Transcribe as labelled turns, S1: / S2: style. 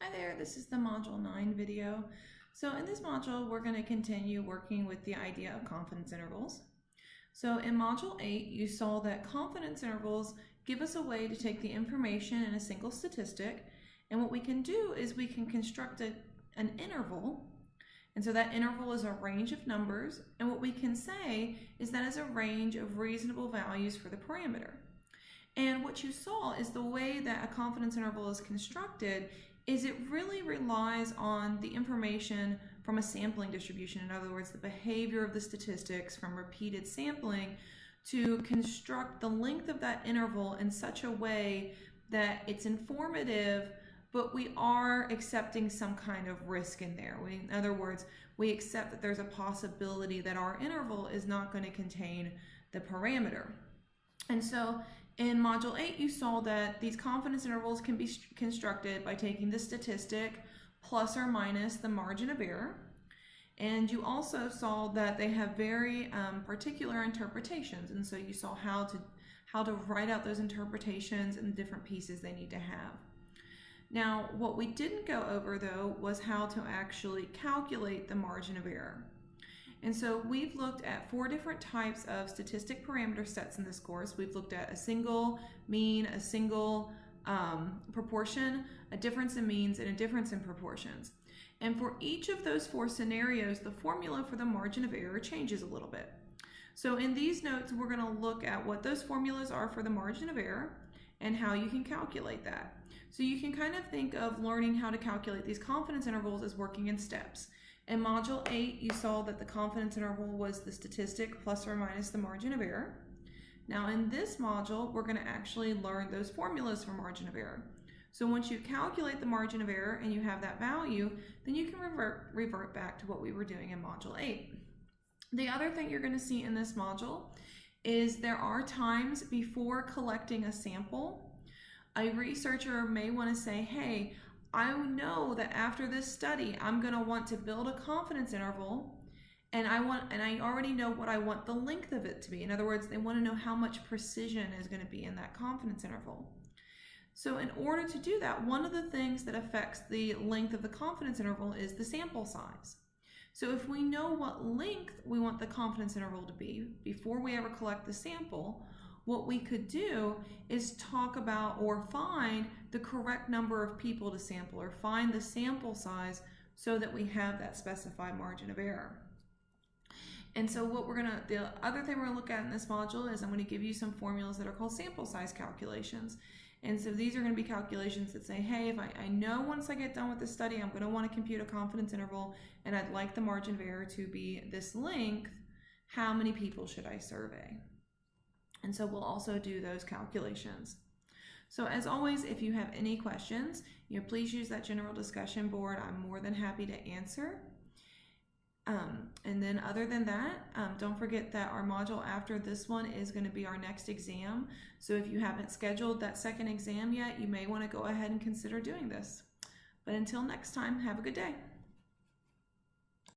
S1: Hi there, this is the Module 9 video. So in this module, we're going to continue working with the idea of confidence intervals. So in Module 8, you saw that confidence intervals give us a way to take the information in a single statistic, and what we can do is we can construct an interval, and so that interval is a range of numbers, and what we can say is that is a range of reasonable values for the parameter. And what you saw is the way that a confidence interval is constructed is it really relies on the information from a sampling distribution. In other words, the behavior of the statistics from repeated sampling to construct the length of that interval in such a way that it's informative, but we are accepting some kind of risk in there. In other words, we accept that there's a possibility that our interval is not going to contain the parameter. And so in Module 8, you saw that these confidence intervals can be constructed by taking the statistic plus or minus the margin of error. And you also saw that they have very particular interpretations. And so you saw how to write out those interpretations and the different pieces they need to have. Now, what we didn't go over, though, was how to actually calculate the margin of error. And so we've looked at 4 different types of statistic parameter sets in this course. We've looked at a single mean, a single proportion, a difference in means, and a difference in proportions. And for each of those 4 scenarios, the formula for the margin of error changes a little bit. So in these notes, we're going to look at what those formulas are for the margin of error and how you can calculate that. So you can kind of think of learning how to calculate these confidence intervals as working in steps. In Module 8, you saw that the confidence interval was the statistic plus or minus the margin of error. Now in this module, we're going to actually learn those formulas for margin of error. So once you calculate the margin of error and you have that value, then you can revert back to what we were doing in Module 8. The other thing you're going to see in this module is there are times before collecting a sample, a researcher may want to say, hey, I know that after this study, I'm going to want to build a confidence interval, and I already know what I want the length of it to be. In other words, they want to know how much precision is going to be in that confidence interval. So in order to do that, one of the things that affects the length of the confidence interval is the sample size. So if we know what length we want the confidence interval to be before we ever collect the sample, what we could do is talk about or find the correct number of people to sample or find the sample size so that we have that specified margin of error. And so the other thing we're gonna look at in this module is I'm gonna give you some formulas that are called sample size calculations. And so these are gonna be calculations that say, hey, if I know once I get done with this study, I'm gonna wanna compute a confidence interval and I'd like the margin of error to be this length, how many people should I survey? And so we'll also do those calculations. So as always, if you have any questions, please use that general discussion board. I'm more than happy to answer. And then other than that, don't forget that our module after this one is going to be our next exam. So if you haven't scheduled that second exam yet, you may want to go ahead and consider doing this. But until next time, have a good day.